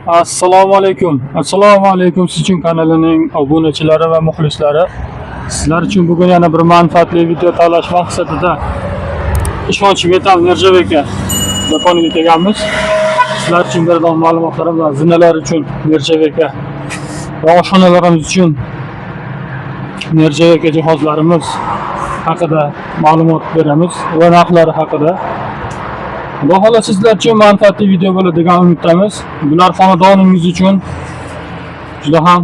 Assalomu alaykum. Assalomu alaykum Sizchun kanalining obunachilari va muxlislari. Sizlar uchun bugun yana bir manfaatli video tayyorlash maqsadida Ishonch Metal Nerjaveka do'koniga kelganmiz. Sizlar uchun beradigan ma'lumotlarimiz va zinalar uchun Nerjaveka va oshxonalarimiz uchun Nerjaveka jihozlarimiz haqida ma'lumot beramiz va narxlari haqida. Xudo xohlasa sizlar uchun manfaatli video bo'ladigan umiddamiz. Bular xonadoningiz uchun juda ham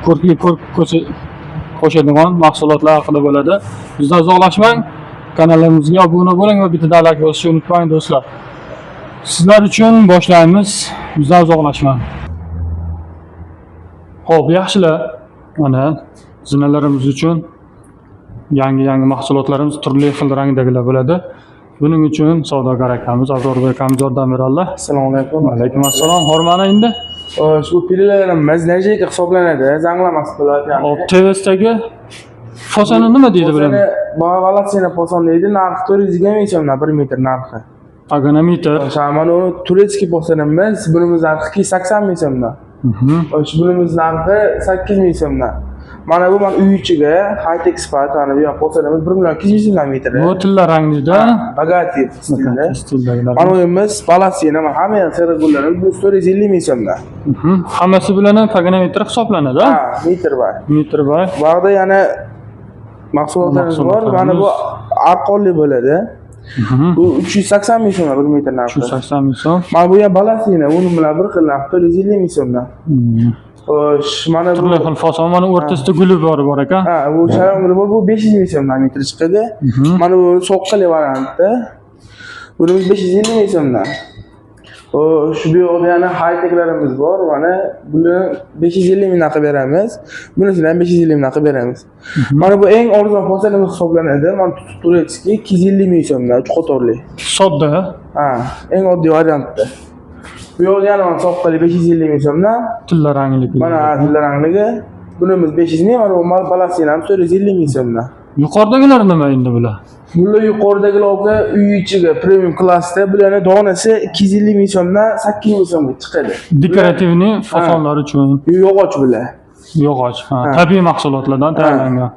ko'rkli qo'shadigan mahsulotlar haqida bo'ladi. Bizdan uzoqlashmang, kanalimizga obuna bo'ling va bitta like bosishni unutmang do'stlar. Sizlar uchun boshlaymiz. Bizdan uzoqlashmang. Xo'p, yaxshilar. Mana zinalarimiz uchun yangi mahsulotlarimiz turli xil rangdagilar bo'ladi. Buning uchun savdogar akamiz Azorbek akamiz yordam beradilar. Assalomu alaykum. Alaykum assalom. Hormana endi. Shu pillalarimiz Nerjaveka hisoblanadi, zanglamas bo'ladi yani. Hop, TV'dagi fosani nima deydi bilaman? Valatsiyani poson deydi, narxi 420 so'mdan 1 metr narxi. Agonometr. Mana uni turetskiy posanimiz, bunimiz narxi 280 ming so'mdan. Shu bunimiz narxi 8 ming so'mdan. Mana bu uy ichiga high-tech sifat, mana bu posanimiz 1 million 200 ming metr. Bu tilla rangida. Bogati stilda. Mana bunimiz Valatsiyani, hamma sergullarimiz 450 ming so'mdan. Hammasi bilan agonometr hisoblanadi. Ha, metr bor. Metr bor. Bu yerda yana mahsulotlarimiz bor. Mana bu arqonli bo'ladi. Bu 380 ming so'm 1 metr narxi. 380 ming so'm. Mana bu ham Valatsiyani, uni bilan bir xil narxda 450 ming so'mdan. Xo'sh, mana bu turli xil fason, mana o'rtasida guli bor ekan. Ha, bu sharongli bu 500 ming so'mdan metr chiqadi. Mana bu soqqali variantda. Bunimiz 550 ming so'mdan. Xo'sh, bu yerda yana high-techlarimiz bor. Mana buni 550 ming narxga beramiz. Bunisini ham 550 ming narxga beramiz. Mana bu eng arzon posanimiz hisoblanadi. Mana turetskiy 250 ming so'mdan 3 qatorli. Sodda. Ha, eng oddiy variantda. Bu yerda yana soqqali 550 ming so'mdan. Tilla rangligi. Mana tilla rangligi. Bunimiz 500 ming, mana bu Valatsiyani ham 450 ming so'mdan. Yuqoridagilar nima endi bular? Bular yuqoridagilarga uy ichiga premium klassda bularning donasi 250 ming so'mdan 8 ming so'mga chiqadi. Dekorativniy fasonlar uchun. Yog'och bular. Yog'och, tabiiy mahsulotlardan tayyorlangan.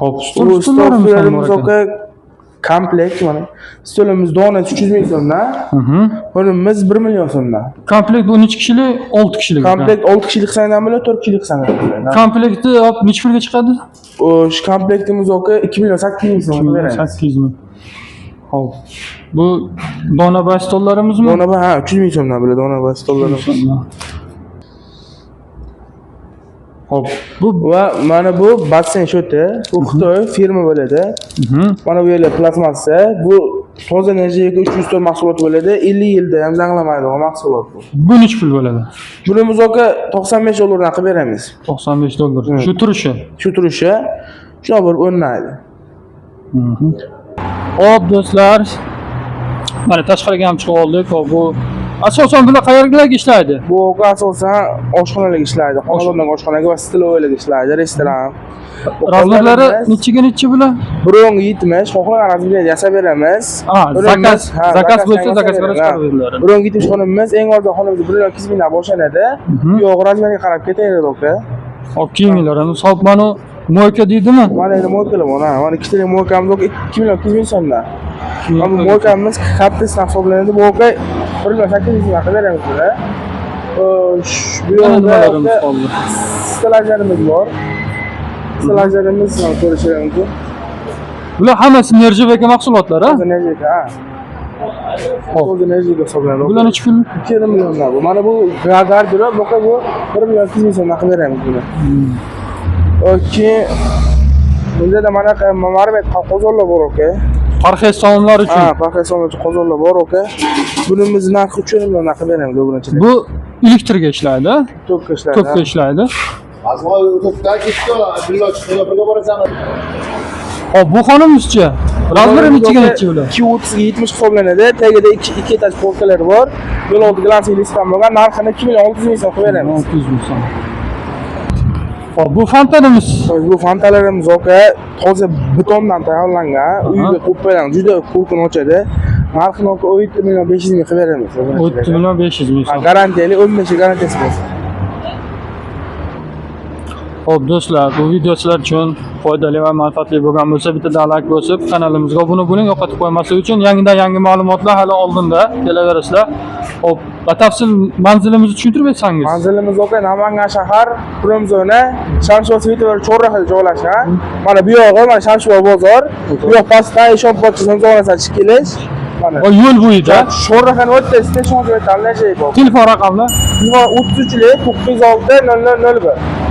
Xo'p, stollarimiz komplekt mana. Stolimiz donasi 300 ming so'mdan. Bunimiz 1 million so'mdan. Komplekt bu necha kishilik? 6 kishilik. Komplekt 6 kishilik sandan bo'ladi, 4 kishilik sandan bo'ladi. Komplektni necha pulga chiqadi? Shu komplektimiz 2 million 8 ming so'mga beramiz. 8 ming. Xo'p. Bu donabay stollarimizmi? Donabay, ha, 300 ming so'mdan bo'ladi donabay stollarimiz. Hop, va mana bu basseyn shoti, bu Xitoy firma bo'ladi. Mana bu yerlar plastmassa, bu toza Nerjaveka 300 ton mahsulot bo'ladi. 50 yilda ham zanglamaydigan mahsulot bu. Bu necha pul bo'ladi? Bunimiz $95 narxi beramiz. $95. Shu turishi. Shu turishi. Shuna bir o'rnaydi. Hop do'stlar, mana tashqariga ham chiqib oldik. Bu asosan bular qayergalarga ishlaydi? Bu asosan oshxonalarga ishlaydi. Xonadondan oshxonaga va stiloylarga ishlaydi, restoran. Razmerlari necha bular? 1.70, xohlagan razmerda yasab beramiz. Zakaz bo'lsa zakazga chiqarib beriladi. 1.70 xonamiz, eng arzon xonamiz 1.200 mingdan boshlanadi. Yo'q, razmeriga qarab ketaydi aka. Hop, kiyinglar. Hisob mana moyka deydimi? Mana endi moykalar bor. Mana ikkita moykamiz 2 million 200 ming so'mdan. Mana bu moykamiz kattasi hisoblanadi. Bu oka 1 million 800 ming narxga beramiz buni. Bu yerda stalajlarimiz bor. Stalajlarimiz ham ko'rishingiz mumkin. Bular hammasi Nerjaveka mahsulotlari, ha? Nerjaveka, ha. Hozir Nerjaveka hisoblanadi. Bular necha pul? 2 millionlar bu. Mana bu garderob, bu 1 million 200 ming so'm narxga beramiz buni. Keyin bunda da mana marmet qozonlar bor aka. Parhez sonlar uchun. Ha, parhez sonlar uchun qozonlar bor aka. Bunimiz narxi 3 million narxi beramiz buguncha. Bu elektrga ishlaydi, tokka ishlaydi. Tokka ishlaydi. Hop, bu xonamizchi. Razmeri necha bular? 230 ga 70 hisoblanadi. Tagida 2 etaj polkalar bor. Yo'l oldi glansiy listam bo'lgan. Narxini 2 million 600 ming so'm qilib beramiz. 600 ming so'm. Hop, bu fontanimiz. Bu fontanlarimiz toza betondan tayyorlangan. Uyga qo'yib juda ko'rkin ochadi. Narxini 17 milyon 500 ming qilib beramiz. 17 milyon 500 ming so'm. Garantiyali 15 garantiyasi bo'lsa. Xo'p do'stlar, bu video sizlar uchun foydali va manfaatli bo'lgan bo'lsa, bittadan like bosib, kanalimizga obuna bo'ling. Yo'qotib qo'ymaslik uchun yangi ma'lumotlar hali oldinda kelaverasizlar. Xo'p, batafsil manzilimizni tushuntirib o'tsangiz. Manzilimiz Namangan shahar, Puromzona, Shamshibo svetofor cho'rrahida joylashgan. Mana bu yog'i mana Shamshibo bozor. Bu yoq pastdan Eshonpochchi zonasidan chiqib kelish. Mana O yo'l bo'yida cho'rrahani o'rtasida Eshonpochchi tanlash joyi bor. telefon raqamlar 33 906 0001.